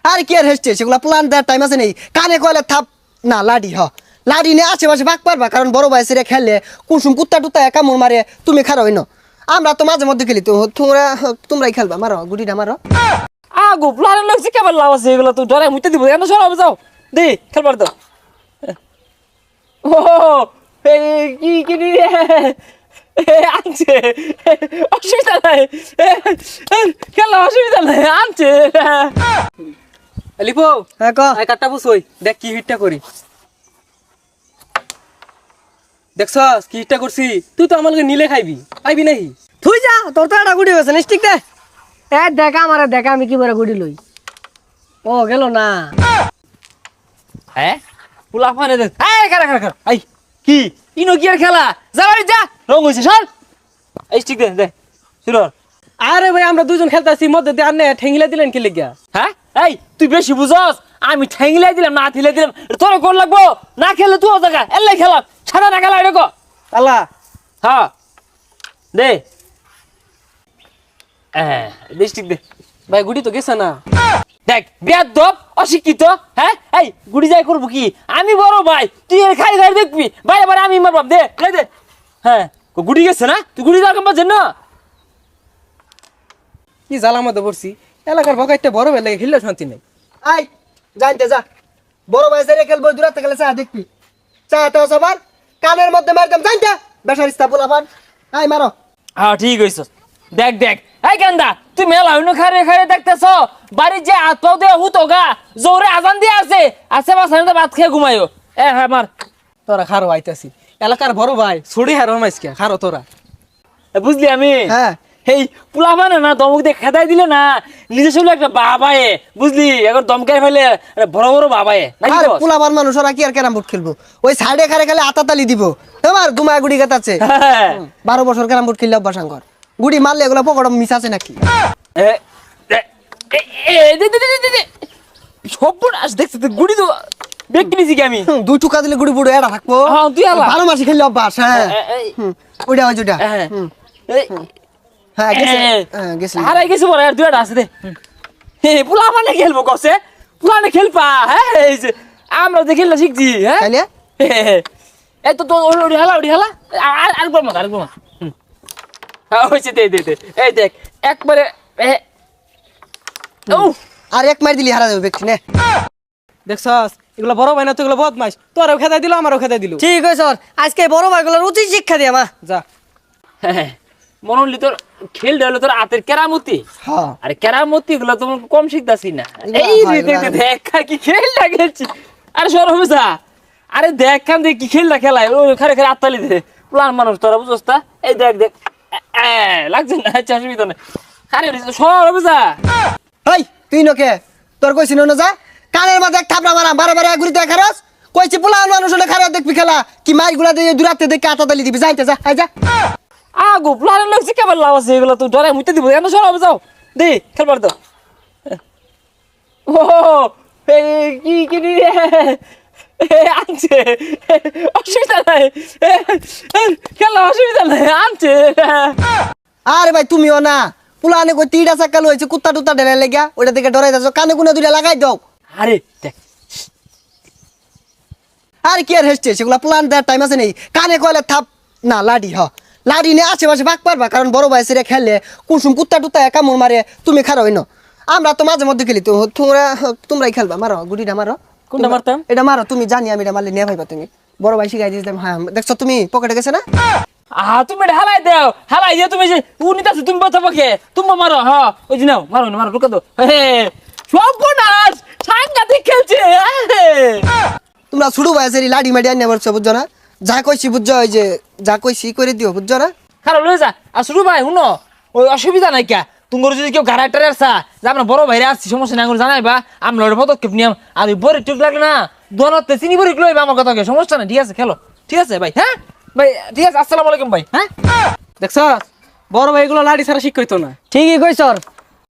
আর কি আর হেসছে সেগুলো প্ল্যান দেওয়ার টাইম আছে নেই কানে কয়লে থাপ না লাডি লাডি নিয়ে আশেপাশে ভাগ পারবা কারণ বড় ভাই সেরে খেললে কুসুম কুত্তা টুত্তা কামড় মারে তুমি খারো হইনো আমরা তো মাঝে মধ্যে খেলি তো তোমরাই খেলবা মারো গুটিটা মারো আগো প্ল্যান লাগছে কেমন লাভ আছে এগুলো তো ডরে মুইতে দিব এনে সরাবে যাও দে খেলবার দাও ও কি কি রে আনছে অসুবিধা নাই খেলা অসুবিধা নাই আনছে লিপো হ্যাঁ ক আই কাটটা বুঝই দেখ কি হিটটা করি দেখছস কি হিটটা করছি তুই তো আমাকে নিলে খাইবি আইবি নাহি তুই যা তোর তো একটা গুটি হয়েছে ঠিক দে দেখা আমার দেখা আমি কি করে গুটি লই ও গেল না হ্যাঁ পুলা ফানে দেখ এই কারা কারা কারা আই কি ইনো কি আর খেলা যা বাড়ি যা রং হইছে সর এই ঠিক দে দে শুরু আরে ভাই আমরা দুজন খেলতেছি মধ্যে দিয়ে আনে ঠেঙ্গিলা দিলেন কি লিগা হ্যাঁ এই তুই বেশি বুঝছস আমি ঠ্যাংলাই দিলাম না থিলে দিলাম তোর কোন লাগবো না খেলে তুই ও জায়গা এলাই খেলাম সাদা না খেলা এটা কো আল্লাহ হ্যাঁ দে ডিস্ট্রিক্ট দে ভাই গুটি তো গেছে না দেখ বেয়াদব অশিক্ষিত হ্যাঁ এই গুড়ি যাই করবো কি আমি বড় ভাই তুই এর খাই খাই দেখবি ভাই এবার আমি মারবাম দে দে হ্যাঁ গুড়ি গেছে না তুই গুড়ি যাওয়ার পাচ্ছেন না কি জ্বালা মধ্যে পড়ছি এলাকার বকাইতে বড় বেলা খেললে শান্তি নেই আই জানতে যা বড় ভাই সেরে খেলবো দূরাতে গেলে চা দেখবি চা তো সবার কানের মধ্যে মারতাম জানতে বেসারিস্তা পোলাপান আই মারো হ্যাঁ ঠিক হইছ দেখ দেখ এই কান্দা তুই মেলা হইনো খারে খারে দেখতেছ বাড়ির যে হাত পাও দিয়ে হুতো গা জোরে আজান দিয়ে আছে আছে বাসায় তো ভাত খেয়ে ঘুমাইও হ্যাঁ মার তোরা খারো আইতাছি এলাকার বড় ভাই ছড়ি হারো মাইসকে খারো তোরা বুঝলি আমি হ্যাঁ এই পোলা মানে না দমক দিয়ে খেদাই দিলে না নিজে শুনলে একটা বাবায়ে বুঝলি এখন দমকাই ফেলে বড় বড় বাবায়ে আরে পোলাপান মানুষ ওরা কি আর ক্যারাম বোর্ড খেলবো ওই সাইডে খারে খালে আতাতালি দিব তোমার গুমায় গুড়ি গাতাছে 12 বছর ক্যারাম বোর্ড খেললে অভ্যাস আঙ্কর গুড়ি মারলে এগুলো পকড় মিস আছে নাকি সর্বনাশ দেখছি গুড়ি তো ব্যক্তি নিছি কি আমি দুই টুকা দিলে গুড়ি বুড়ো এরা থাকবো হ্যাঁ, তুই আলা। 12 মাসে খেললে অভ্যাস হ্যাঁ ওইটা ওই যেটা হ্যাঁ গেছে হ্যাঁ গেছে হারাই গেছে বলে আর দুইটা আছে দে পোলা মানে খেলবো কসে পোলা মানে খেলপা হ্যাঁ এই যে আমরা যে খেললা শিখছি হ্যাঁ তাইলে এই তো ওড়ি হালা আরেকবার মত হ্যাঁ হয়েছে দে দে দে এই দেখ একবারে ও আর এক মার দিলি হারা যাবে ব্যক্তি নে দেখছস এগুলো বড় ভাই না তো এগুলো বদমাইশ তোরাও খেদাই দিল আমারও খেদাই দিল ঠিক আছে স্যার আজকে বড় ভাইগুলোর উচিত শিক্ষা দিয়া মা যা মনলি তোর খেল হলো তোর হাতের কেরামতি হ্যাঁ আরে কেরামতি গুলো তো কম শিখতাছি না এই দেখ কি খেলটা খেলছি আরে সরব যা আরে দেখ খান দেখ কি খেলটা খেলায় ও খারে খারে আত্তালি দে প্লান মানুষ তোরা বুঝছ তা এই দেখ দেখ লাগছে না আচ্ছা অসুবিধা নেই আরে সরব যা এই তুই নকে তোর কইছিস না যা কানের মধ্যে এক থাপড়া মারা বারে বারে ঘুরিতে খারাস কইছি পোলা মানুষ হলে খারাপ দেখবি খেলা কি মাইগুলা দিয়ে দূরাতে দেখে আতাতালি দিবি যাইতে যা আই যা আগো প্লান লাগছে কেমন লাভ আছে এগুলো তো ডরে মুইতে দিব এনে সরব যাও দে খেলবার দাও ও কি কি রে আনছে অসুবিধা নাই খেলা অসুবিধা নাই আনছে আরে ভাই তুমিও না পোলানে কই তিনটা চাক্কা লইছে কুত্তা টুত্তা ঢেলে লেগা ওইটা দেখে ডরাই যাচ্ছ কানে কোনে দুইটা লাগাই দাও আরে দেখ আর কি আর হেসছে সেগুলো প্ল্যান দেওয়ার টাইম আছে নেই কানে কয়লে থাপ না লাডি লাডি নিয়ে আশেপাশে ভাগ পারবা কারণ বড় ভাই সেরে খেললে কুসুম কুত্তা টুত্তা কামড় মারে তুমি খারো হইনো আমরা তো মাঝে মধ্যে খেলি তো তোমরাই খেলবা মারো গুটিটা মারো কোনটা মারতাম এটা মারো তুমি জানি আমি এটা মারলে নিয়ে ভাইবা তুমি বড় ভাই শিখাই দিয়েছিলাম হ্যাঁ দেখছো তুমি পকেটে গেছে না তুমি এটা হালাই দাও হালাই দিয়ে তুমি যে উনি আছে তুমি বাঁচা পক্ষে তুমি মারো হ্যাঁ ওই যে নাও মারো মারো ঢুকা দাও সর্বনাশ সাংঘাতিক খেলছে তোমরা শুরু ভাই সেরি লাডি মাডি আনিয়ে বলছো বুঝছো না যা কইছি বুঝছো ওই যে যা কইছি করে দিও বুঝছো না খারাপ লয়ে যা আর শুরু ভাই শুনো ওই অসুবিধা নাই কে তোমার যদি কেউ গাড়ি টারে আসা যে আমরা বড় ভাইরা আসছি সমস্যা নাই জানাই বা আমরা ওটা পদক্ষেপ নিয়াম আর ওই বড় টুক লাগলে না দোয়ানতে চিনি বড়ি লইবা আমার কথা সমস্যা নাই ঠিক আছে খেলো ঠিক আছে ভাই হ্যাঁ ভাই ঠিক আছে আসসালামু আলাইকুম ভাই হ্যাঁ দেখছস বড় ভাই এগুলো লাড়ি ছাড়া শিখ কইতো না ঠিকই কইছর